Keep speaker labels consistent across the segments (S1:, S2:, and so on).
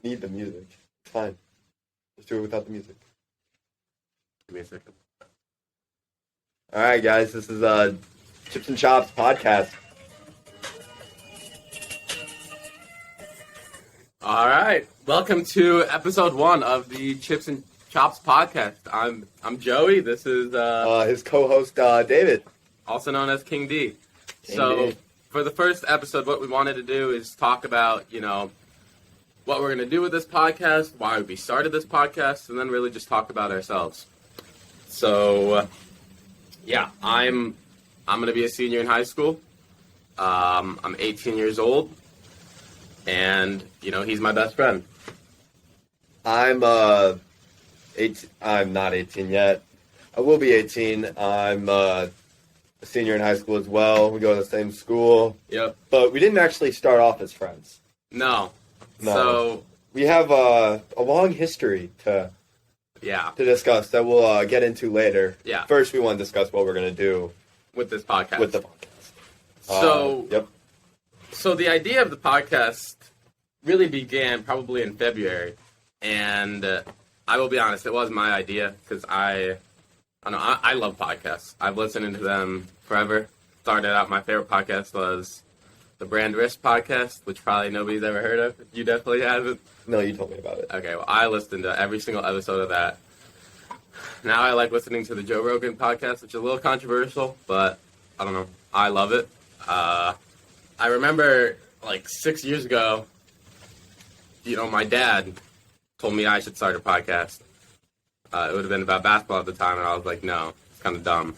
S1: need the music. It's fine. Let's do it without the music.
S2: Give me a second.
S1: All right, guys. This is Chips and Chops podcast.
S2: All right, welcome to episode 1 of the Chips and Chops podcast. I'm Joey. This is
S1: His co-host David,
S2: also known as King D.
S1: D.
S2: For the first episode, what we wanted to do is talk about, what we're going to do with this podcast, why we started this podcast, and then really just talk about ourselves. So, I'm going to be a senior in high school. I'm 18 years old, and, he's my best friend.
S1: I'm I'm not 18 yet. I will be 18. I'm a senior in high school as well. We go to the same school.
S2: Yep.
S1: But we didn't actually start off as friends.
S2: No.
S1: So we have a long history to discuss that we'll get into later.
S2: Yeah.
S1: First, we want to discuss what we're going to do
S2: with this podcast.
S1: With the podcast.
S2: So the idea of the podcast really began probably in February, and I will be honest, it was my idea because I love podcasts. I've listened to them forever. Started out, my favorite podcast was the Brand Risk podcast, which probably nobody's ever heard of. You definitely haven't.
S1: No, you told me about it.
S2: Okay, well, I listened to every single episode of that. Now I like listening to the Joe Rogan podcast, which is a little controversial, but I don't know. I love it. I remember, 6 years ago, my dad told me I should start a podcast. It would have been about basketball at the time, and I was like, no, it's kind of dumb.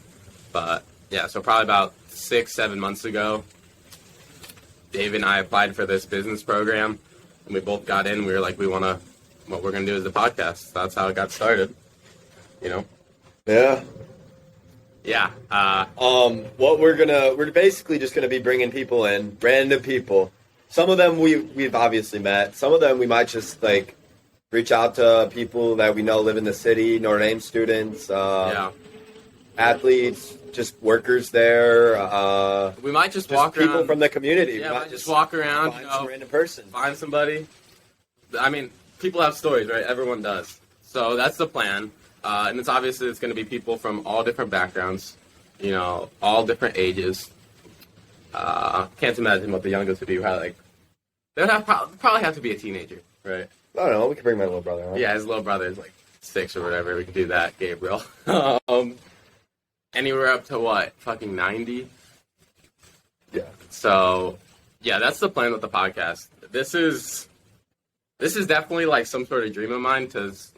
S2: But, so probably about 6-7 months ago, Dave and I applied for this business program, and we both got in. We were like, what we're going to do is the podcast. That's how it got started,
S1: Yeah.
S2: Yeah.
S1: We're basically just gonna be bringing people in, random people. Some of them we've obviously met. Some of them we might just reach out to people that we know live in the city, Notre Dame students, athletes, just workers there.
S2: We might just
S1: walk
S2: around.
S1: People from the community.
S2: Yeah, we might just walk around.
S1: Find some random person.
S2: Find somebody. I mean, people have stories, right? Everyone does. So that's the plan. And it's obviously going to be people from all different backgrounds, all different ages. Can't imagine what the youngest would be. They would probably have to be a teenager, right?
S1: I don't know. We can bring my little brother on.
S2: Yeah, his little brother is 6 or whatever. We can do that, Gabriel. Anywhere up to what? Fucking 90?
S1: Yeah.
S2: So, that's the plan with the podcast. This is definitely some sort of dream of mine because,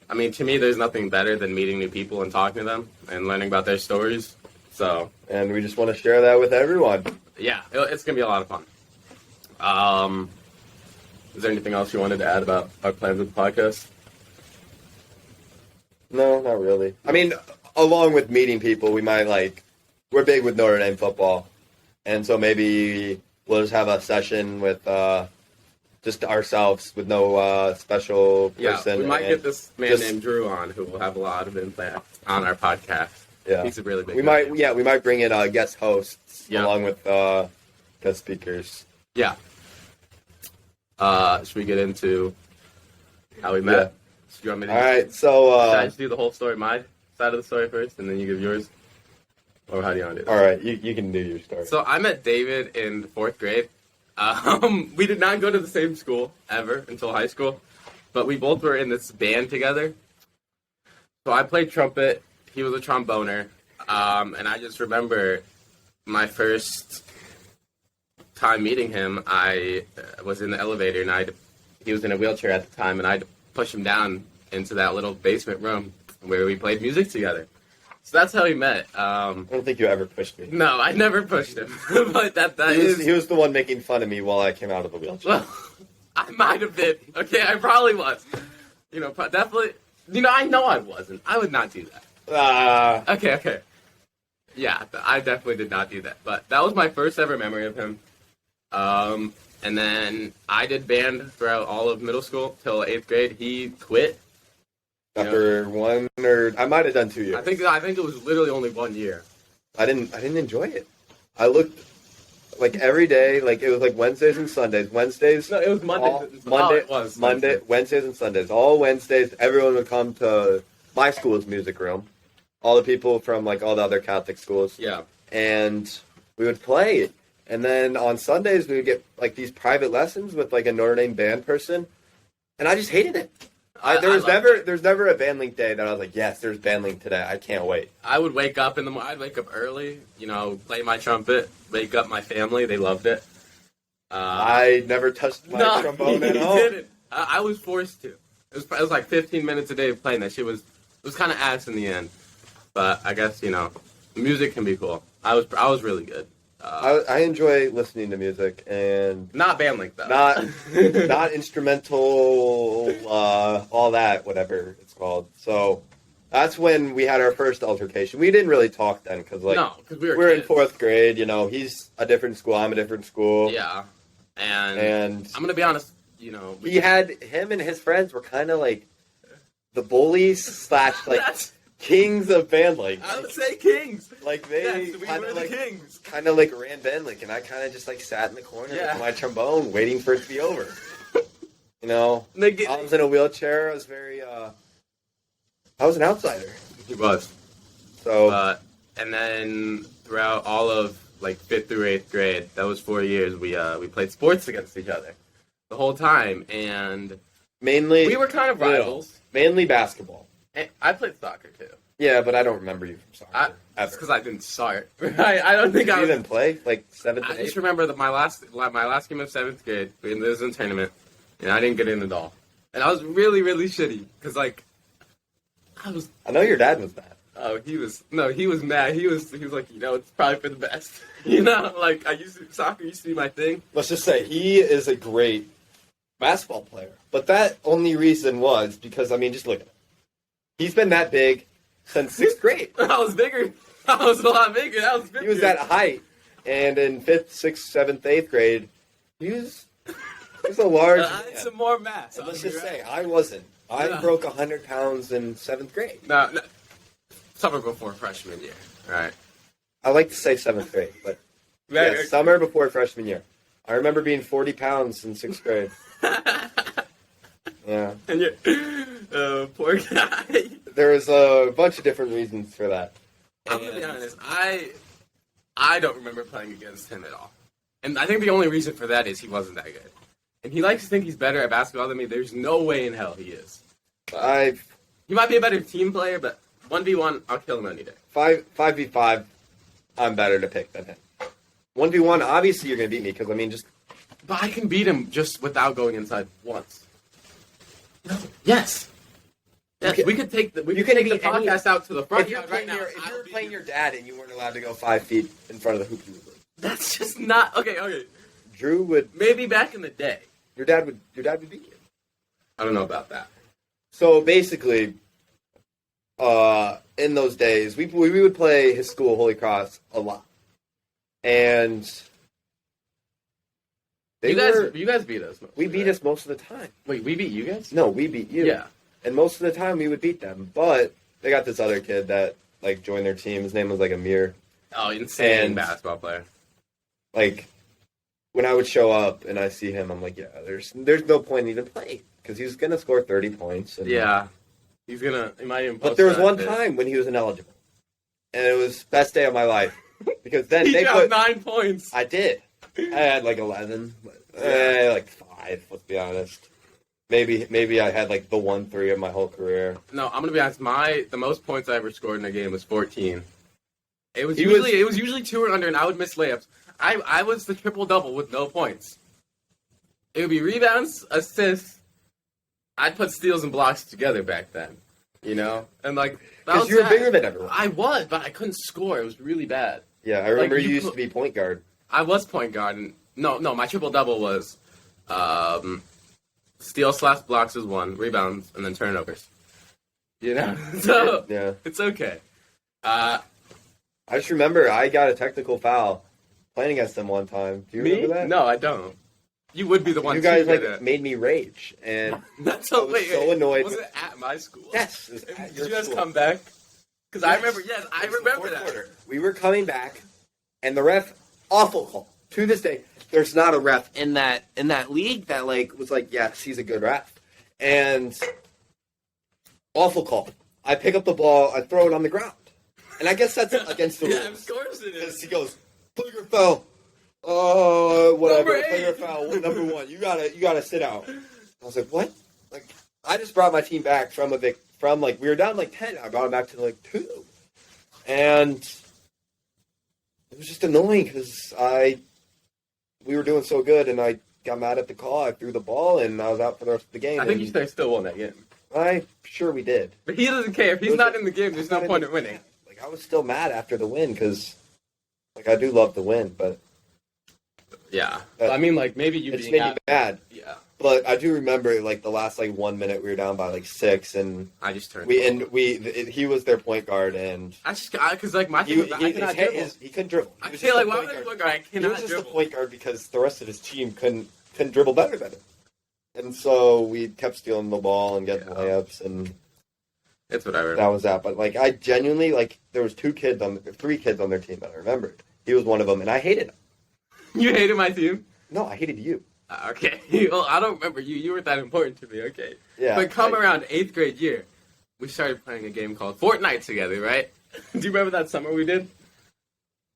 S2: to me, there's nothing better than meeting new people and talking to them and learning about their stories. So,
S1: and we just want to share that with everyone.
S2: Yeah, it's going to be a lot of fun. Is there anything else you wanted to add about our plans with the podcast?
S1: No, not really. Along with meeting people, we might we're big with Notre Dame football. And so maybe we'll just have a session with just ourselves with no special person.
S2: Yeah, we might get this man named Drew on who will have a lot of impact on our podcast.
S1: Yeah.
S2: He's a really big
S1: guy. We might bring in guest hosts along with guest speakers.
S2: Yeah. Should we get into how we met?
S1: Yeah.
S2: Do you want me to
S1: All right, so
S2: should I just do the whole story, my side of the story first, and then you give yours? Or how do you want to do this?
S1: All right, you can do your story.
S2: So I met David in 4th grade. We did not go to the same school ever until high school, but we both were in this band together. So I played trumpet, he was a tromboner, and I just remember my first time meeting him, I was in the elevator, and he was in a wheelchair at the time, and I'd push him down into that little basement room where we played music together. So that's how we met.
S1: I don't think you ever pushed me.
S2: No, I never pushed him. But
S1: he was the one making fun of me while I came out of the wheelchair.
S2: Well, I might have been. Okay, I probably was. Definitely. I know I wasn't. I would not do that. Okay. Yeah, I definitely did not do that. But that was my first ever memory of him. And then I did band throughout all of middle school till 8th grade. He quit.
S1: After I might have done 2 years.
S2: I think it was literally only 1 year.
S1: I didn't enjoy it. I looked like every day. Like it was like Wednesdays and Sundays. Wednesdays.
S2: No, it was Monday.
S1: All, Monday.
S2: It was
S1: Monday. Wednesdays and Sundays. All Wednesdays. Everyone would come to my school's music room. All the people from like all the other Catholic schools.
S2: Yeah.
S1: And we would play. And then on Sundays we would get like these private lessons with like a Notre Dame band person. And I just hated it. There's never a band link day that I was like, yes, there's band link today. I can't wait.
S2: I would wake up I'd wake up early, play my trumpet, wake up my family. They loved it.
S1: I never touched my trombone at all.
S2: Didn't. I was forced to. It was like 15 minutes a day of playing that shit. It was kind of ass in the end, but I guess music can be cool. I was really good.
S1: I enjoy listening to music and
S2: not band link though.
S1: Not instrumental, all that, whatever it's called. So that's when we had our first altercation. We didn't really talk then because we were in 4th grade. He's a different school. I'm a different school.
S2: Yeah, and I'm gonna be honest.
S1: He had him and his friends were kind of like the bullies / like. Kings of band link.
S2: I would say kings.
S1: Like they
S2: we were the kings.
S1: Kind of like ran band link, and I kind of just like sat in the corner with my trombone, waiting for it to be over. I was in a wheelchair. I was I was an outsider.
S2: He was.
S1: So,
S2: and then throughout all of like 5th through 8th grade, that was 4 years. We played sports against each other the whole time, and
S1: mainly
S2: we were kind of rivals.
S1: Mainly basketball.
S2: I played soccer too.
S1: Yeah, but I don't remember you from soccer.
S2: That's because I didn't start. I don't think
S1: you didn't play like 7th and 8th.
S2: I just remember that my last game of 7th grade. It was in a tournament, and I didn't get in at all. And I was really, really shitty because I
S1: know your dad was mad.
S2: Oh, he was mad. He was like, it's probably for the best. Like soccer used to be my thing.
S1: Let's just say he is a great basketball player, but that only reason was because just look at him. He's been that big since 6th grade.
S2: I was bigger. I was a lot bigger. That was 50.
S1: He was that height, and in 5th, 6th, 7th, 8th grade, he was a large.
S2: I had some more mass.
S1: And let's just say I wasn't. I broke 100 pounds in 7th grade.
S2: No, summer before freshman year. Right.
S1: I like to say 7th grade, but summer before freshman year. I remember being 40 pounds in 6th grade. Yeah.
S2: And you're, poor guy.
S1: There was a bunch of different reasons for that.
S2: I'm going to be honest. I don't remember playing against him at all. And I think the only reason for that is he wasn't that good. And he likes to think he's better at basketball than me. There's no way in hell he is. He might be a better team player, but 1v1, I'll kill him any day.
S1: 5v5, I'm better to pick than him. 1v1, obviously you're going to beat me because,
S2: But I can beat him just without going inside once. No. Yes. Yes, we could take the podcast out to the front.
S1: If you're playing your dad and you weren't allowed to go 5 feet in front of the hoop, you would lose.
S2: That's just not okay.
S1: Drew would
S2: maybe back in the day.
S1: Your dad would beat you.
S2: I don't know about that.
S1: So basically, in those days, we would play his school, Holy Cross, a lot, and you guys beat us.
S2: We
S1: beat us most of the time.
S2: Wait, we beat you guys?
S1: No, we beat you.
S2: Yeah,
S1: and most of the time we would beat them, but they got this other kid that joined their team. His name was Amir.
S2: Oh, insane basketball player.
S1: When I would show up and I see him, I'm like, yeah, there's no point in even playing because he's gonna score 30 points. And,
S2: he's gonna. He might even.
S1: But there was one time when he was ineligible, and it was best day of my life because then
S2: he
S1: they
S2: got 9 points.
S1: I did. I had 11, but, 5. Let's be honest. Maybe I had the 1-3 of my whole career.
S2: No, I'm gonna be honest. The most points I ever scored in a game was 14. It was usually 2 or under, and I would miss layups. I was the triple-double with no points. It would be rebounds, assists. I'd put steals and blocks together back then, and
S1: because you were bigger than everyone.
S2: I was, but I couldn't score. It was really bad.
S1: Yeah, I remember you used to be point guard.
S2: I was point guard, and no, my triple-double was steal/blocks is 1, rebounds, and then turnovers. So
S1: yeah,
S2: it's okay.
S1: I just remember I got a technical foul playing against them one time. Do you remember that?
S2: No, I don't. You would be the one.
S1: You guys made me rage, and
S2: that's
S1: I was so annoyed.
S2: Was it at my school?
S1: Yes.
S2: Did you guys come back? Because I remember. Yes, I remember that.
S1: Quarter. We were coming back, and the ref awful call. to this day, there's not a ref in that league that like was like, yes, he's a good ref. And awful call. I pick up the ball, I throw it on the ground. And I guess that's against the rules.
S2: Yeah, of course it is.
S1: He goes, player foul. Oh, whatever.
S2: Number 8.
S1: Player foul. Number 1. You gotta sit out. I was like, what? Like, I just brought my team back from like we were down like 10. I brought them back to like 2, and it was just annoying because we were doing so good, and I got mad at the call. I threw the ball, and I was out for the rest of the game.
S2: I think you still won that game.
S1: I'm sure we did.
S2: But he doesn't care. If he's not in the game, there's no point in winning.
S1: Like, I was still mad after the win because, like, I do love to win, but
S2: yeah. I mean, like, maybe you
S1: it's
S2: being
S1: made me mad.
S2: Yeah.
S1: But I do remember, like, the last, like, 1 minute we were down by, like, 6, and
S2: I just turned.
S1: he was their point guard, and
S2: because like my thing, I cannot dribble.
S1: He couldn't dribble.
S2: I feel like why was I point guard? I
S1: He
S2: cannot
S1: was just
S2: dribble.
S1: the point guard because the rest of his team couldn't dribble better than him, and so we kept stealing the ball and getting layups, and
S2: It's whatever.
S1: that was that. But like, I genuinely like there was 3 kids on their team that I remembered. He was one of them, and I hated him.
S2: You hated my team?
S1: No, I hated you.
S2: Okay. Well, I don't remember you. You weren't that important to me. Okay.
S1: Yeah.
S2: But around 8th grade year, we started playing a game called Fortnite together, right? Do you remember that summer we did?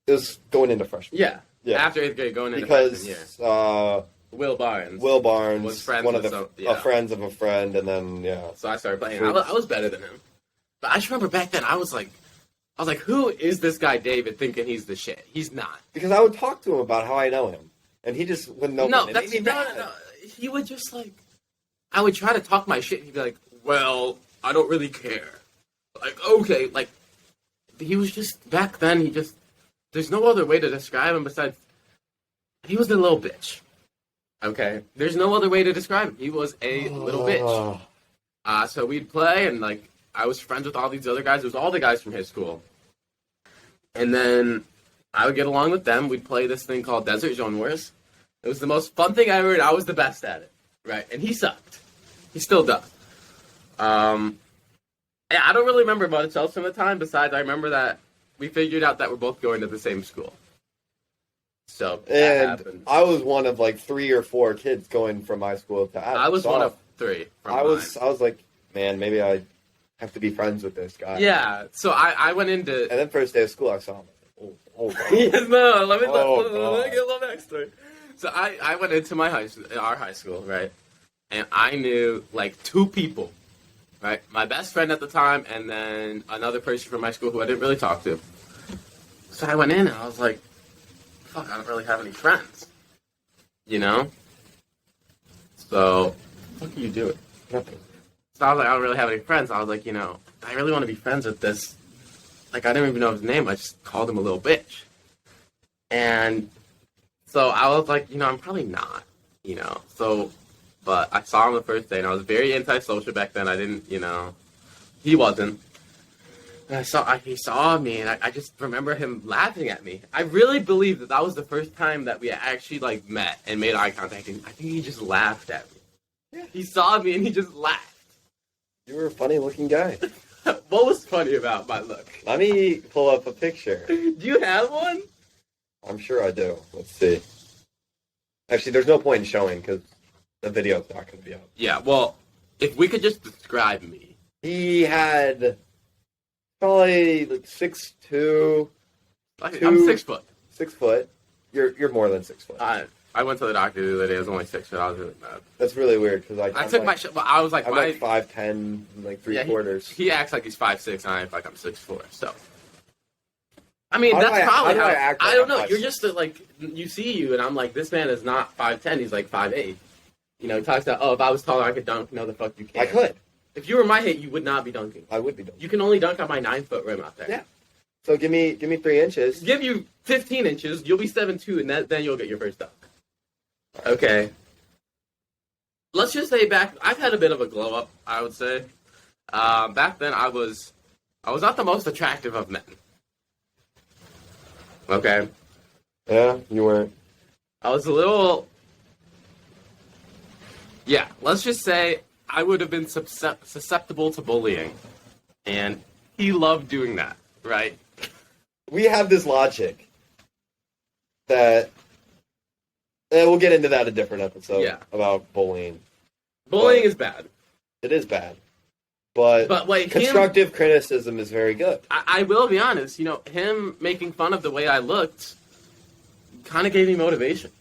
S1: It was going into freshman.
S2: Yeah.
S1: Yeah.
S2: After 8th grade, going into freshman year.
S1: Because
S2: Will Barnes.
S1: Will Barnes
S2: was friends
S1: one
S2: with
S1: of the
S2: some- yeah.
S1: friends of a friend, and then
S2: So I started playing. I was better than him. But I just remember back then, I was like, who is this guy David thinking he's the shit? He's not.
S1: because I would talk to him about how I know him, and he just wouldn't know.
S2: No,
S1: me.
S2: that's no. He would just like, I would try to talk my shit, and he'd be like, "Well, I don't really care." Like, okay, like, he was just back then. He just, there's no other way to describe him besides, he was a little bitch. Okay, there's no other way to describe him. He was a little bitch. So we'd play, and like, I was friends with all these other guys. It was all the guys from his school, and then I would get along with them. We'd play this thing called Desert Zone Wars. It was the most fun thing I ever, and I was the best at it, right? And he sucked. He still does. Yeah, I don't really remember much else from the time, besides I remember that we figured out that we're both going to the same school. So, that
S1: And
S2: happened.
S1: I was one of like 3 or 4 kids going from my school to Adams.
S2: I was
S1: So
S2: one of 3 from
S1: I was like, man, maybe I have to be friends with this guy.
S2: Yeah, so I went into...
S1: And then first day of school, I saw him. Oh God.
S2: Yes, no, let me
S1: God.
S2: get a little backstory. So I went into our high school, right? And I knew like 2 people, right? My best friend at the time, and then another person from my school who I didn't really talk to. So I went in and I was like, fuck, I don't really have any friends. You know? So, what are you doing?
S1: Nothing.
S2: So I was like, I don't really have any friends. I was like, I really want to be friends with this. Like, I didn't even know his name. I just called him a little bitch. And so I was like, I'm probably not, So, but I saw him the first day, and I was very antisocial back then. I didn't, he wasn't. And he saw me, and I just remember him laughing at me. I really believe that was the first time that we actually, like, met and made eye contact. And I think he just laughed at me.
S1: Yeah.
S2: He saw me, and he just laughed.
S1: You were a funny looking guy.
S2: What was funny about my look?
S1: Let me pull up a picture.
S2: Do you have one?
S1: I'm sure I do. Let's see. Actually, there's no point in showing because the video's not going to be up.
S2: Yeah, well, if we could just describe me.
S1: He had probably like 6'2",
S2: I'm 6 foot.
S1: 6 foot. You're more than 6 foot.
S2: I went to the doctor the other day. I was only 6 foot. I was really mad.
S1: That's really weird because
S2: I took my shit, but I was like,
S1: I'm like 5'10", like 3/4.
S2: He acts like he's 5'6", and I act like I'm 6'4". So, I mean,
S1: How do
S2: that's
S1: I-
S2: probably
S1: how do
S2: how.
S1: I act
S2: I
S1: like
S2: don't
S1: I'm
S2: know.
S1: 5'6"?
S2: You're just like you see you, and I'm like, this man is not 5'10". He's like 5'8". He talks about, if I was taller, I could dunk. No, the fuck you can't.
S1: I could.
S2: If you were my height, you would not be dunking.
S1: I would be done.
S2: You can only dunk on my 9-foot rim out there.
S1: Yeah. So give me 3 inches.
S2: Give you 15 inches, you'll be 7'2", and then you'll get your first dunk. Okay. Let's just say I've had a bit of a glow up, I would say. Back then, I was not the most attractive of men. Okay.
S1: Yeah, you weren't.
S2: I was a little. Yeah, let's just say I would have been susceptible to bullying, and he loved doing that, right?
S1: We have this logic that We'll get into that a different episode.
S2: Yeah.
S1: About bullying.
S2: Bullying is bad.
S1: It is bad. But
S2: like
S1: constructive criticism is very good.
S2: I will be honest, him making fun of the way I looked kind of gave me motivation.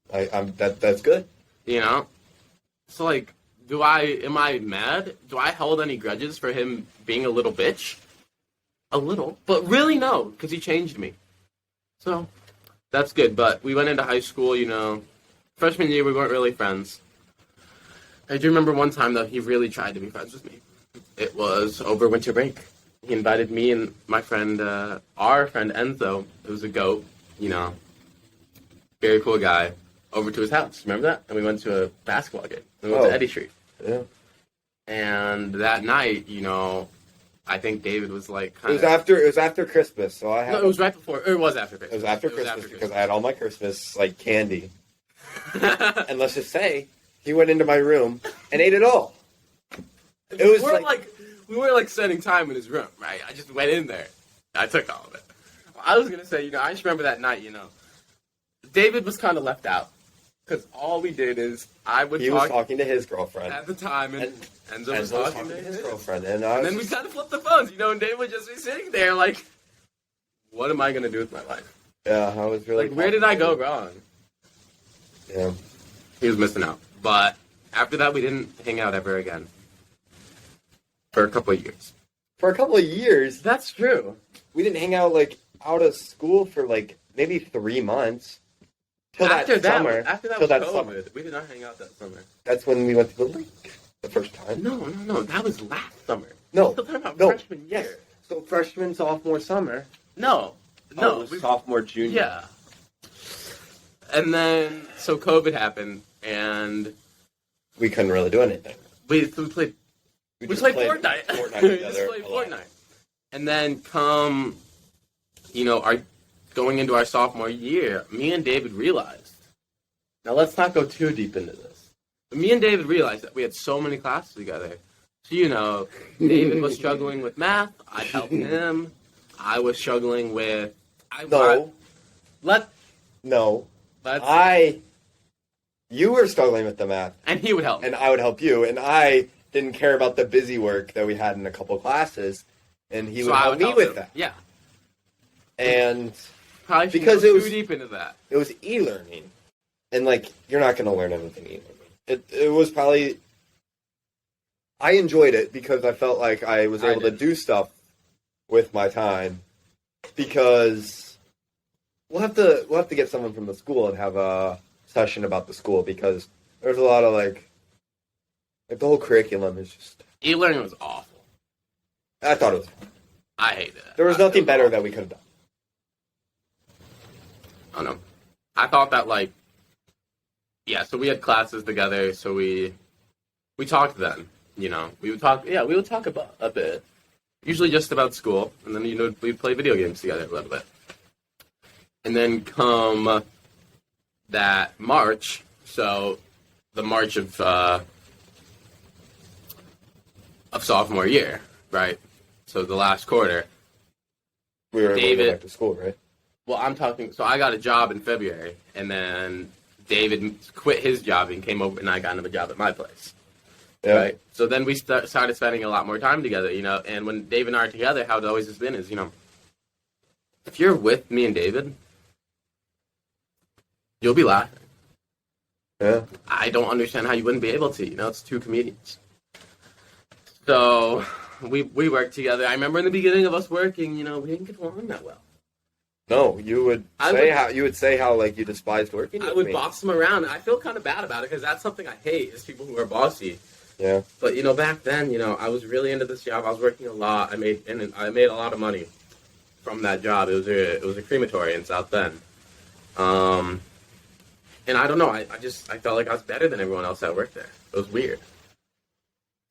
S1: That's good.
S2: So like, am I mad? Do I hold any grudges for him being a little bitch? A little, but really no, because he changed me. So that's good. But we went into high school, freshman year we weren't really friends. I do remember one time though he really tried to be friends with me. It was over winter break. He invited me and my friend, our friend Enzo, who's a goat, very cool guy, over to his house. Remember that? And we went to a basketball game. We went to Eddy Street.
S1: Yeah.
S2: And that night, I think David was like kind
S1: of... It was after Christmas, so I had...
S2: No, it was right before... It was after Christmas.
S1: It was after Christmas because I had all my Christmas, candy. And let's just say, he went into my room and ate it all. It was
S2: we weren't spending time in his room, right? I just went in there. I took all of it. I was going to say, I just remember that night, David was kind of left out. Because all we did is He was
S1: talking to his girlfriend.
S2: At the time, and Enzo was talking to his
S1: girlfriend.
S2: And then we kind of flipped the phones, and David would just be sitting there like, what am I going to do with my life?
S1: Yeah, I was really...
S2: where did I go wrong?
S1: Yeah.
S2: He was missing out. But after that, we didn't hang out ever again. For a couple of years.
S1: For a couple of years?
S2: That's true.
S1: We didn't hang out, out of school for, maybe 3 months.
S2: After that
S1: summer.
S2: After that was COVID. Summer. We did not hang out that summer.
S1: That's when we went to the lake the first time.
S2: No. That was last summer.
S1: No.
S2: We're talking about freshman year.
S1: Yes. So freshman, sophomore, summer.
S2: No.
S1: Sophomore, junior.
S2: Yeah. And then, so COVID happened, and...
S1: We couldn't really do anything.
S2: We played Fortnite. We just played Fortnite. And then going into our sophomore year, me and David realized, now let's not go too deep into this, but me and David realized that we had so many classes together. So, David was struggling with math, I'd help him, I was struggling with...
S1: You were struggling with the math.
S2: And he would help me.
S1: And I would help you, and I didn't care about the busy work that we had in a couple classes, and he would help me with that.
S2: Yeah.
S1: And...
S2: Probably because it was too deep into that.
S1: It was e-learning, and you're not going to learn anything e-learning. It was probably. I enjoyed it because I felt like I was able to do stuff with my time. Because we'll have to get someone from the school and have a session about the school because there's a lot of the whole curriculum is just
S2: e-learning was awful.
S1: I thought it was.
S2: I hated it.
S1: There was nothing better that we could have done.
S2: I don't know. I thought that so we had classes together, so we talked then, we would talk about a bit, usually just about school, and then, we'd play video games together a little bit. And then come that March, so the March of sophomore year, right? So the last quarter.
S1: We were going back to school, right?
S2: Well, so I got a job in February, and then David quit his job and came over, and I got him a job at my place. Yeah. Right? So then we started spending a lot more time together, and when David and I are together, how it always has been is, if you're with me and David, you'll be laughing.
S1: Yeah.
S2: I don't understand how you wouldn't be able to, it's two comedians. So we worked together. I remember in the beginning of us working, we didn't get along that well.
S1: No, you would say how you despised working with me.
S2: I would boss them around, and I feel kind of bad about it because that's something I hate is people who are bossy.
S1: Yeah.
S2: But back then, I was really into this job. I was working a lot. I made a lot of money from that job. It was a crematory in South Bend. And I don't know. I felt like I was better than everyone else that worked there. It was weird.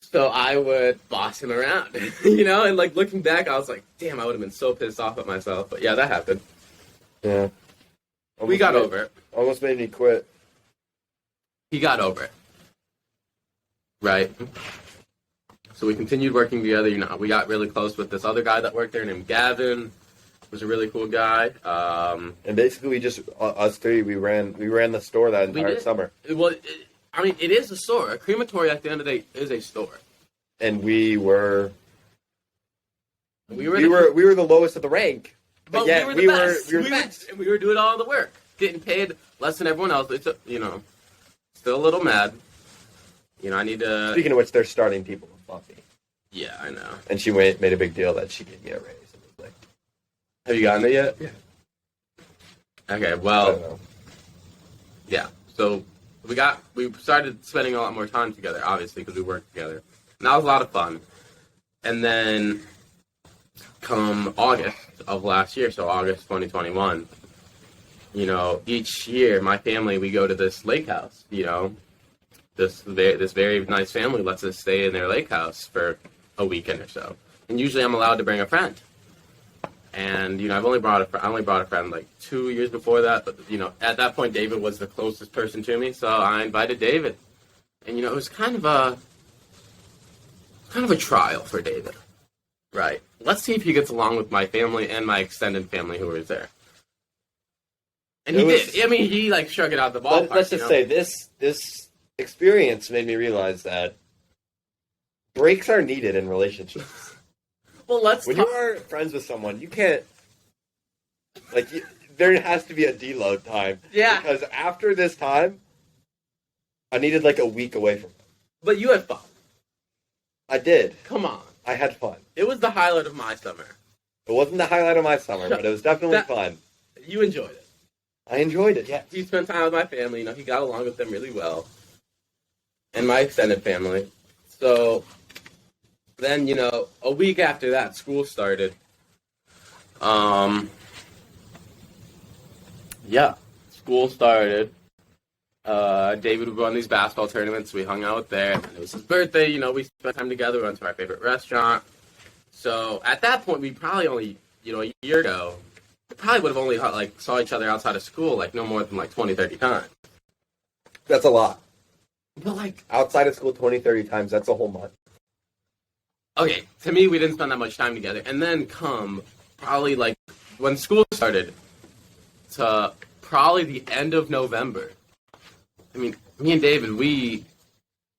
S2: So I would boss him around, and looking back, I was like, damn, I would have been so pissed off at myself. But yeah, that happened.
S1: Yeah.
S2: We got over it.
S1: Almost made me quit.
S2: He got over it. Right? So we continued working together. We got really close with this other guy that worked there named Gavin. was a really cool guy.
S1: And basically, we just us three we ran the store that entire summer.
S2: It is a store. A crematory at the end of the day is a store.
S1: And we were the lowest of the rank. But yet we were the best.
S2: And we were doing all the work, getting paid less than everyone else. It's still a little mad. I need to.
S1: Speaking of which, they're starting people with Buffy.
S2: Yeah, I know.
S1: And she made a big deal that she gave me a raise. It was like,
S2: have you gotten it yet?
S1: Yeah.
S2: Okay, well, yeah. So we started spending a lot more time together, obviously, because we worked together. And that was a lot of fun. And then come August of last year, so August 2021, each year, my family, we go to this lake house, This very nice family lets us stay in their lake house for a weekend or so. And usually I'm allowed to bring a friend. And, I only brought a friend like 2 years before that. But, at that point, David was the closest person to me. So I invited David. And, it was kind of a trial for David. Right. Let's see if he gets along with my family and my extended family who was there. And he did. I mean, he shrugged it out the ballpark.
S1: Let's just say this experience made me realize that breaks are needed in relationships.
S2: Well,
S1: when you are friends with someone, you can't there has to be a deload time.
S2: Yeah.
S1: Because after this time, I needed a week away from it.
S2: But you had fun.
S1: I did.
S2: Come on.
S1: I had fun.
S2: It was the highlight of my summer.
S1: It wasn't the highlight of my summer, but it was definitely fun.
S2: You enjoyed it.
S1: I enjoyed it, yes.
S2: He spent time with my family. He got along with them really well. And my extended family. So then, a week after that, school started. School started. David would go on these basketball tournaments. We hung out there. And it was his birthday. We spent time together. We went to our favorite restaurant. So at that point, we probably only, a year ago, we probably would have only saw each other outside of school no more than 20, 30 times.
S1: That's a lot.
S2: But
S1: outside of school 20, 30 times, that's a whole month.
S2: Okay, to me, we didn't spend that much time together. And then come probably when school started to probably the end of November. I mean, me and David, 80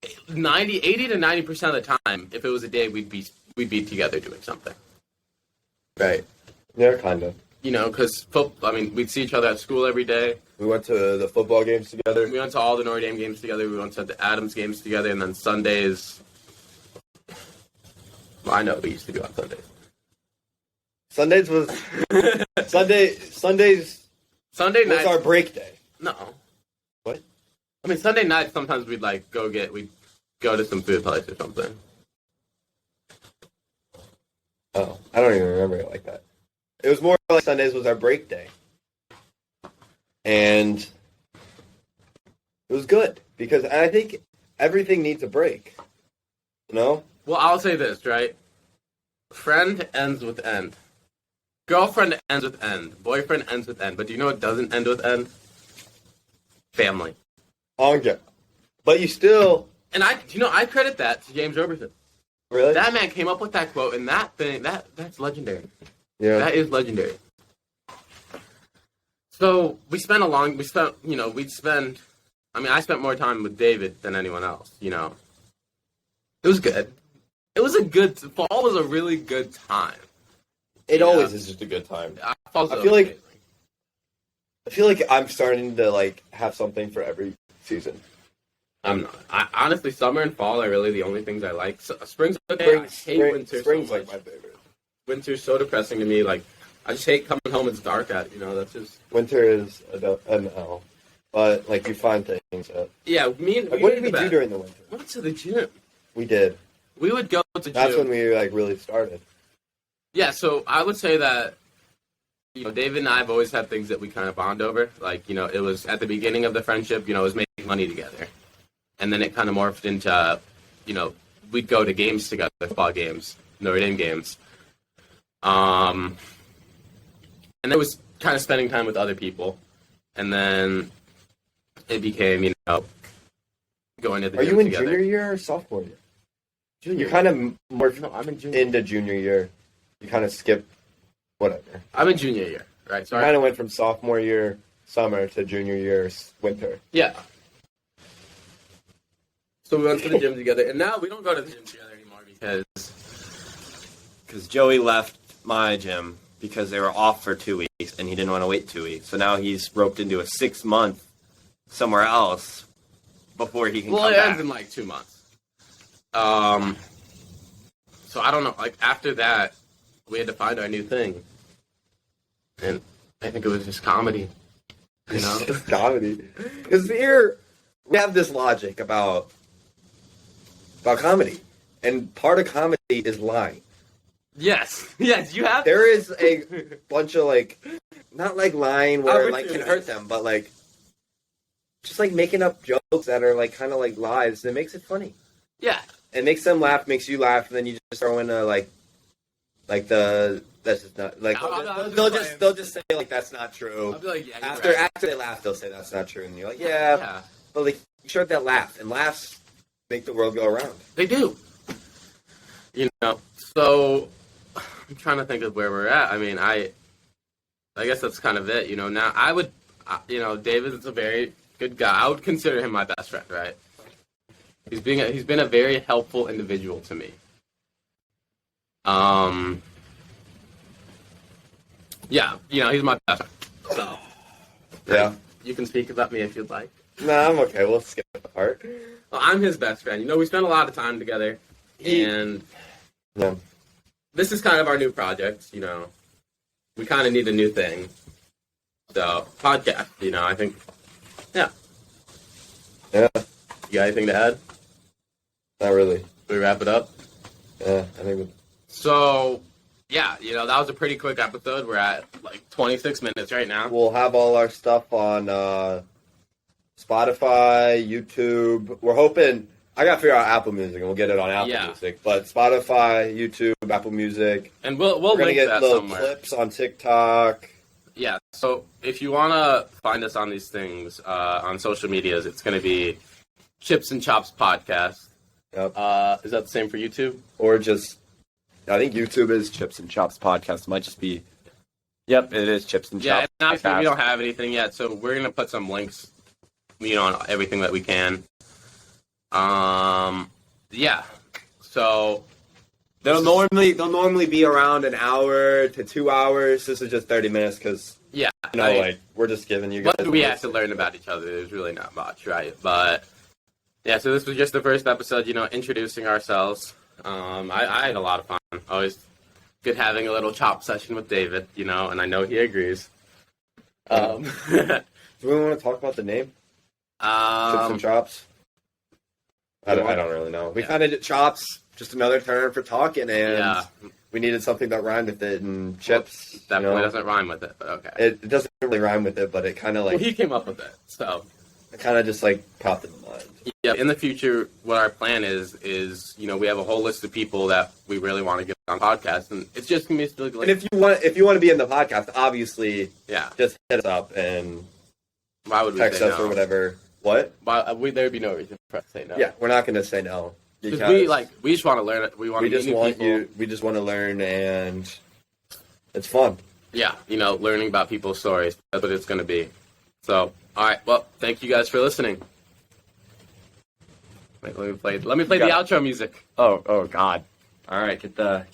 S2: to 90% of the time, if it was a day, we'd be together doing something.
S1: Right. Yeah, kind of.
S2: Because we'd see each other at school every day.
S1: We went to the football games together.
S2: We went to all the Notre Dame games together. We went to the Adams games together, and then Sundays. Well, I know we used to do on Sundays.
S1: Sunday
S2: night
S1: was our break day.
S2: No.
S1: What?
S2: Sunday night, sometimes we'd we'd go to some food place or something.
S1: Oh, I don't even remember it like that. It was more like Sundays was our break day. And it was good because I think everything needs a break. Well,
S2: I'll say this, right? Friend ends with end. Girlfriend ends with end. Boyfriend ends with end. But do you know what doesn't end with end? Family.
S1: Okay. But you still...
S2: And I credit that to James Robertson.
S1: Really?
S2: That man came up with that quote, and that's legendary.
S1: Yeah.
S2: That is legendary. So I spent more time with David than anyone else, It was good. Fall was a really good time.
S1: It always is just a good time. I feel like I'm starting to have something for every season.
S2: I'm not. Honestly, summer and fall are really the only things I like. Spring's okay. I hate winter.
S1: Spring's
S2: so much.
S1: my favorite.
S2: Winter's so depressing to me. I just hate coming home. It's dark out. That's just.
S1: Winter is an L, but you find things.
S2: Yeah,
S1: what did we do during the winter?
S2: We went to the gym.
S1: We did.
S2: We would go to the gym.
S1: That's when we really started.
S2: Yeah, so I would say that David and I have always had things that we kind of bond over. It was at the beginning of the friendship. It was making money together. And then it kind of morphed into, we'd go to games together, football games, Notre Dame games. And it was kind of spending time with other people. And then it became, going to the gym together.
S1: Are you in junior year or sophomore year?
S2: Junior.
S1: You're kind of more
S2: I'm in junior.
S1: into junior year. You kind of skip whatever.
S2: I'm in junior year, right? So
S1: I kind of went from sophomore year summer to junior year winter.
S2: yeah. So we went to the gym together, and now we don't go to the gym together anymore
S1: Because Joey left my gym because they were off for 2 weeks, and he didn't want to wait 2 weeks. So now he's roped into a 6-month somewhere else before he can
S2: well,
S1: come
S2: it
S1: back.
S2: ends in like 2 months. So I don't know. Like after that, we had to find our new thing, and I think it was just comedy. You know,
S1: It's comedy. Because here we have this logic about comedy, and part of comedy is lying.
S2: yes, you have.
S1: There is a bunch of like, not like lying where it like can hurt
S2: Opportunities.
S1: them, but like just like making up jokes that are like kind of like lies. That makes it funny.
S2: Yeah,
S1: It makes them laugh, makes you laugh, and then you just throw in a like the that's just not like they'll just say like that's not true.
S2: I'll be like, yeah.
S1: After they laugh, they'll say that's not true, and you're like, yeah. But like, you sure that laugh, and laughs make the world go around.
S2: They do. You know, so I'm trying to think of where we're at. I mean, I guess that's kind of it. You know, now I would, David is a very good guy. I would consider him my best friend, right? He's been a very helpful individual to me. Yeah, he's my best friend. So,
S1: Yeah.
S2: you can speak about me if you'd like.
S1: No, I'm okay. We'll skip the part.
S2: Well, I'm his best friend. You know, we spent a lot of time together, and
S1: Yeah.
S2: this is kind of our new project. You know, we kind of need a new thing. So, podcast. You know, I think. Yeah.
S1: Yeah.
S2: You got anything to add?
S1: Not really.
S2: We wrap it up.
S1: Yeah. I think.
S2: So, yeah, that was a pretty quick episode. We're at like 26 minutes right now.
S1: We'll have all our stuff on Spotify, YouTube. We're hoping. I gotta figure out Apple Music, and we'll get it on Apple
S2: Yeah.
S1: Music. But Spotify, YouTube, Apple Music.
S2: And we'll
S1: We're gonna
S2: link
S1: get
S2: that
S1: little
S2: somewhere.
S1: clips on TikTok.
S2: Yeah. So if you want to find us on these things on social medias, it's going to be Chips and Chops Podcast.
S1: Yep.
S2: Is that the same for YouTube?
S1: Or just, I think YouTube is Chips and Chops Podcast. It might just be. Yep, it is Chips and
S2: Yeah.
S1: Chops.
S2: And obviously
S1: Podcast.
S2: we don't have anything yet, so we're going to put some links, on everything that we can. Yeah. So
S1: They'll normally be around an hour to 2 hours. This is just 30 minutes because
S2: yeah,
S1: we're just giving you guys.
S2: what do we have to learn about each other? There's really not much, right? But yeah, so this was just the first episode, introducing ourselves. I had a lot of fun. Always good having a little chop session with David, and I know he agrees.
S1: Do we want to talk about the name? Chips and Chops? I don't really know. We kind of did chops, just another term for talking, and we needed something that rhymed with it, and chips.
S2: Definitely doesn't rhyme with it, but okay.
S1: It doesn't really rhyme with it, but it kind of
S2: Well, he came up with it, so.
S1: it kind of just like popped in the mind.
S2: Yeah, in the future, what our plan is we have a whole list of people that we really want to get on podcasts, and it's just gonna be like,
S1: And if you want to be in the podcast, obviously,
S2: yeah,
S1: just hit us up and
S2: why would we
S1: text
S2: say
S1: us
S2: no?
S1: or whatever. What?
S2: There would be no reason for us to say no.
S1: Yeah, we're not going to say no
S2: because we just want to learn it. We want to meet new people.
S1: We just want to learn, and it's fun.
S2: Yeah, learning about people's stories. That's what it's going to be. So, all right. Well, thank you guys for listening. Wait, let me play the outro music.
S1: Oh God! All right, get the